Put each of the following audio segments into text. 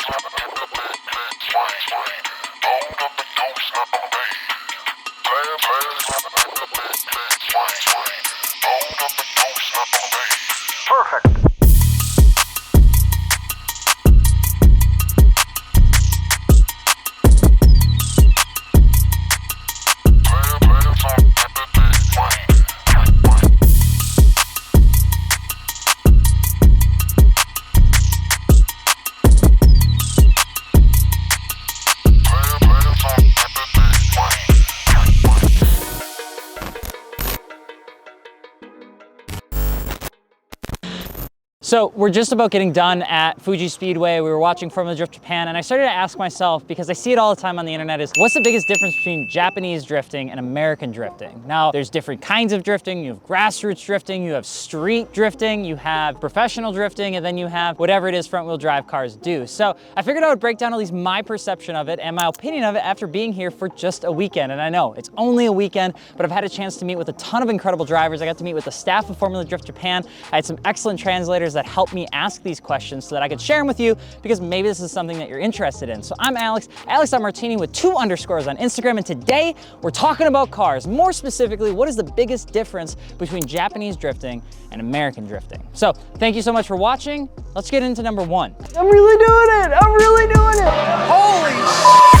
Perfect. So we're just about getting done at Fuji Speedway. We were watching Formula Drift Japan, and I started to ask myself, because I see it all the time on the internet, is what's the biggest difference between Japanese drifting and American drifting? Now, there's different kinds of drifting. You have grassroots drifting, you have street drifting, you have professional drifting, and then you have whatever it is front-wheel drive cars do. So I figured I would break down at least my perception of it and my opinion of it after being here for just a weekend. And I know it's only a weekend, but I've had a chance to meet with a ton of incredible drivers. I got to meet with the staff of Formula Drift Japan. I had some excellent translators that helped me ask these questions so that I could share them with you, because maybe this is something that you're interested in. So I'm Alex, AlexMartini with 2 underscores on Instagram, and today we're talking about cars. More specifically, what is the biggest difference between Japanese drifting and American drifting? So thank you so much for watching. Let's get into number 1. I'm really doing it! I'm really doing it! Holy shit!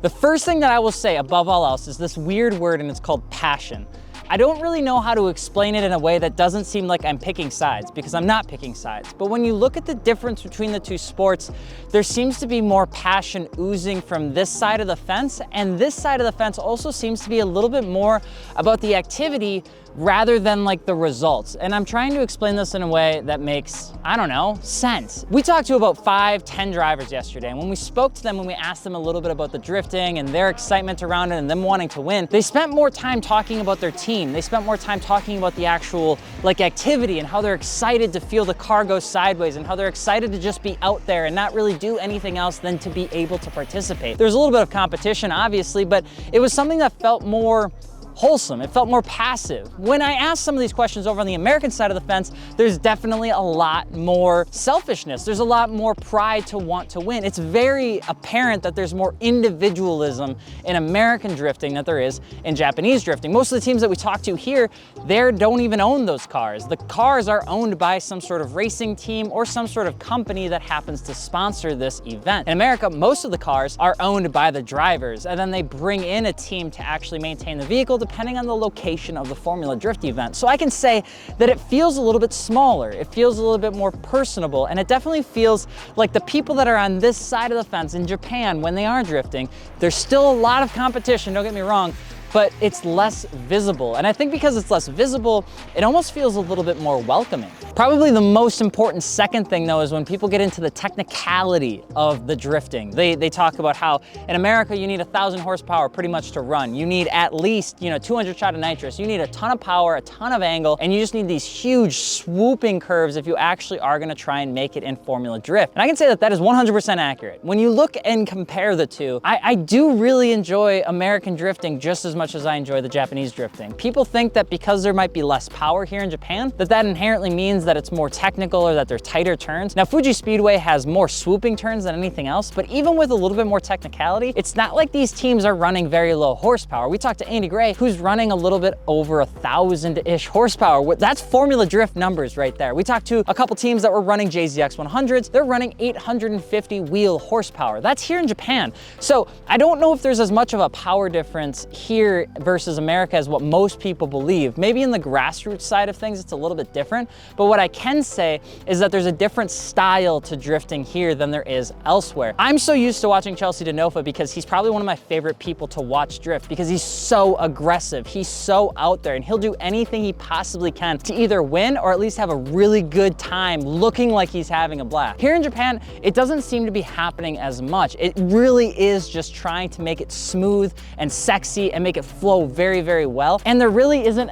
The first thing that I will say above all else is this weird word, and it's called passion. I don't really know how to explain it in a way that doesn't seem like I'm picking sides, because I'm not picking sides. But when you look at the difference between the two sports, there seems to be more passion oozing from this side of the fence, and this side of the fence also seems to be a little bit more about the activity rather than like the results. And I'm trying to explain this in a way that makes, I don't know, sense. We talked to about 5-10 drivers yesterday, and when we spoke to them, when we asked them a little bit about the drifting and their excitement around it and them wanting to win, they spent more time talking about their team. They spent more time talking about the actual like activity and how they're excited to feel the car go sideways and how they're excited to just be out there and not really do anything else than to be able to participate. There's a little bit of competition, obviously, but it was something that felt more wholesome. It felt more passive. When I asked some of these questions over on the American side of the fence, there's definitely a lot more selfishness. There's a lot more pride to want to win. It's very apparent that there's more individualism in American drifting than there is in Japanese drifting. Most of the teams that we talk to here, they don't even own those cars. The cars are owned by some sort of racing team or some sort of company that happens to sponsor this event. In America, most of the cars are owned by the drivers, and then they bring in a team to actually maintain the vehicle, depending on the location of the Formula Drift event. So I can say that it feels a little bit smaller, it feels a little bit more personable, and it definitely feels like the people that are on this side of the fence in Japan, when they are drifting, there's still a lot of competition, don't get me wrong, but it's less visible. And I think because it's less visible, it almost feels a little bit more welcoming. Probably the most important second thing though is when people get into the technicality of the drifting. They talk about how in America you need 1,000 horsepower pretty much to run. You need at least 200 shot of nitrous. You need a ton of power, a ton of angle, and you just need these huge swooping curves if you actually are gonna try and make it in Formula Drift. And I can say that that is 100% accurate. When you look and compare the two, I do really enjoy American drifting just as much as I enjoy the Japanese drifting. People think that because there might be less power here in Japan, that inherently means that it's more technical or that they're tighter turns. Now, Fuji Speedway has more swooping turns than anything else, but even with a little bit more technicality, it's not like these teams are running very low horsepower. We talked to Andy Gray, who's running a little bit over 1,000-ish horsepower. That's Formula Drift numbers right there. We talked to a couple teams that were running JZX 100s. They're running 850 wheel horsepower. That's here in Japan. So I don't know if there's as much of a power difference here here versus America is what most people believe. Maybe in the grassroots side of things, it's a little bit different, but what I can say is that there's a different style to drifting here than there is elsewhere. I'm so used to watching Chelsea DeNofa because he's probably one of my favorite people to watch drift because he's so aggressive, he's so out there, and he'll do anything he possibly can to either win or at least have a really good time looking like he's having a blast. Here in Japan, it doesn't seem to be happening as much. It really is just trying to make it smooth and sexy and make it flow very, very well. And there really isn't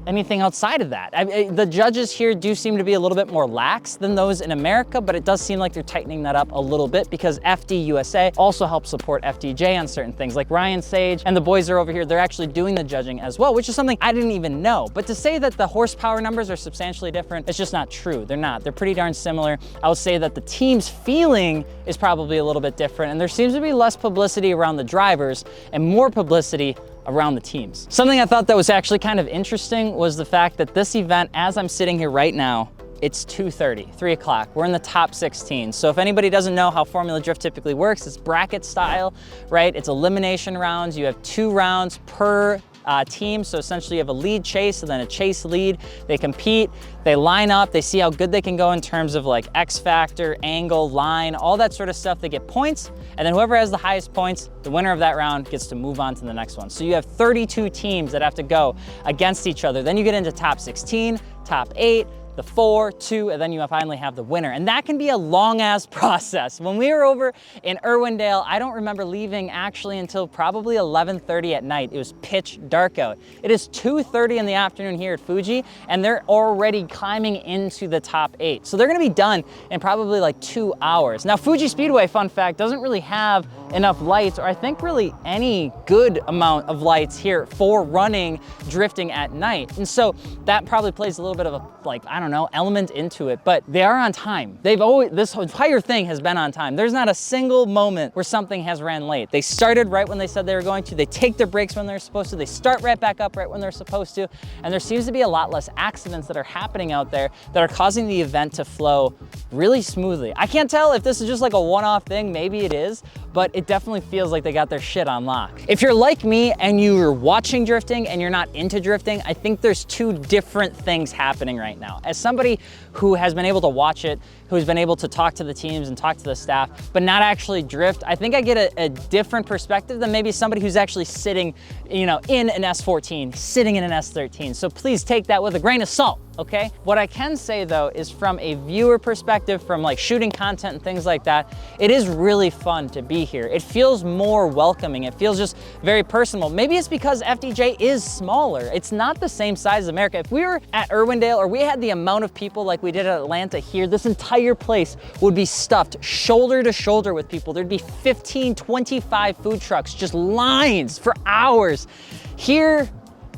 anything outside of that. The judges here do seem to be a little bit more lax than those in America, but it does seem like they're tightening that up a little bit because FD USA also helps support FDJ on certain things. Like Ryan Sage and the boys are over here, they're actually doing the judging as well, which is something I didn't even know. But to say that the horsepower numbers are substantially different, it's just not true. They're not. They're pretty darn similar. I would say that the team's feeling is probably a little bit different, and there seems to be less publicity around the drivers and more publicity around the teams. Something I thought that was actually kind of interesting was the fact that this event, as I'm sitting here right now, it's 2:30, 3 o'clock. We're in the top 16. So if anybody doesn't know how Formula Drift typically works, it's bracket style, right? It's elimination rounds. You have 2 rounds per team. So essentially you have a lead chase and then a chase lead. They compete, they line up, they see how good they can go in terms of like X factor, angle, line, all that sort of stuff. They get points, and then whoever has the highest points, the winner of that round gets to move on to the next one. So you have 32 teams that have to go against each other. Then you get into top 16, top 8, the 4, 2, and then you finally have the winner. And that can be a long ass process. When we were over in Irwindale, I don't remember leaving actually until probably 11:30 at night. It was pitch dark out. It is 2:30 in the afternoon here at Fuji, and they're already climbing into the top 8. So they're gonna be done in probably like 2 hours. Now, Fuji Speedway, fun fact, doesn't really have enough lights, or I think really any good amount of lights here for running drifting at night. And so that probably plays a little bit of a, like, I don't know, element into it, but they are on time. This entire thing has been on time. There's not a single moment where something has ran late. They started right when they said they were going to, they take their breaks when they're supposed to, they start right back up right when they're supposed to, and there seems to be a lot less accidents that are happening out there that are causing the event to flow really smoothly. I can't tell if this is just like a one-off thing, maybe it is, but it definitely feels like they got their shit on lock. If you're like me and you're watching drifting and you're not into drifting, I think there's 2 different things happening right now. As somebody who has been able to watch it, who's been able to talk to the teams and talk to the staff, but not actually drift, I think I get a different perspective than maybe somebody who's actually sitting, you know, in an S14, sitting in an S13. So please take that with a grain of salt, okay? What I can say though is from a viewer perspective, from like shooting content and things like that, it is really fun to be here. It feels more welcoming. It feels just very personal. Maybe it's because FDJ is smaller. It's not the same size as America. If we were at Irwindale or we had the amount of people like we did at Atlanta here, this entire place would be stuffed shoulder to shoulder with people. There'd be 15, 25 food trucks, just lines for hours. Here,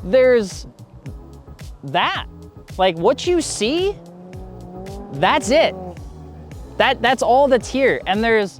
there's that. Like what you see, that's it. That's all that's here. And there's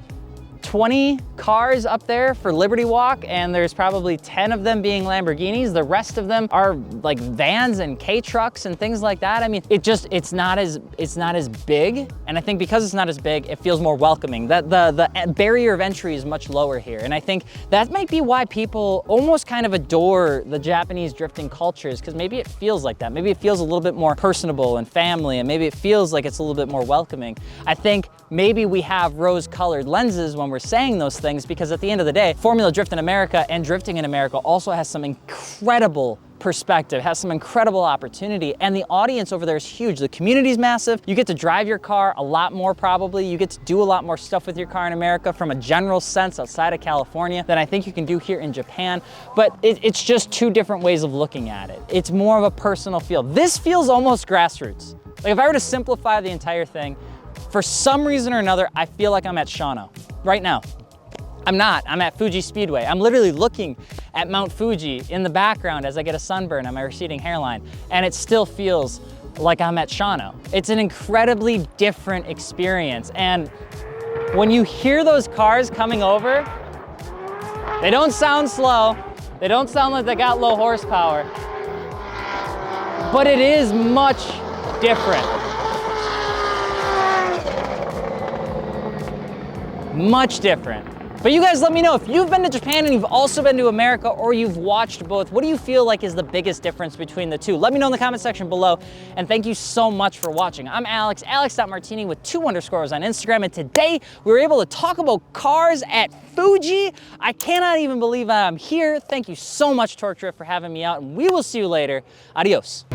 20 cars up there for Liberty Walk, and there's probably 10 of them being Lamborghinis. The rest of them are like vans and K-trucks and things like that. I mean, it's not as big, and I think because it's not as big, it feels more welcoming. The barrier of entry is much lower here, and I think that might be why people almost kind of adore the Japanese drifting cultures, because maybe it feels like that. Maybe it feels a little bit more personable and family, and maybe it feels like it's a little bit more welcoming. I think maybe we have rose-colored lenses when we're saying those things, because at the end of the day, Formula Drift in America and drifting in America also has some incredible perspective, has some incredible opportunity, and the audience over there is huge. The community's massive. You get to drive your car a lot more probably. You get to do a lot more stuff with your car in America from a general sense outside of California than I think you can do here in Japan. But it's just 2 different ways of looking at it. It's more of a personal feel. This feels almost grassroots. Like if I were to simplify the entire thing, for some reason or another, I feel like I'm at Shawano right now. I'm not, I'm at Fuji Speedway. I'm literally looking at Mount Fuji in the background as I get a sunburn on my receding hairline, and it still feels like I'm at Shawano. It's an incredibly different experience, and when you hear those cars coming over, they don't sound slow, they don't sound like they got low horsepower, but it is much different. Much different. But you guys let me know if you've been to Japan and you've also been to America, or you've watched both. What do you feel like is the biggest difference between the two? Let me know in the comment section below. And thank you so much for watching. I'm Alex, Alex.Martini with 2 underscores on Instagram. And today we were able to talk about cars at Fuji. I cannot even believe I'm here. Thank you so much, Torque Drift, for having me out. And we will see you later. Adios.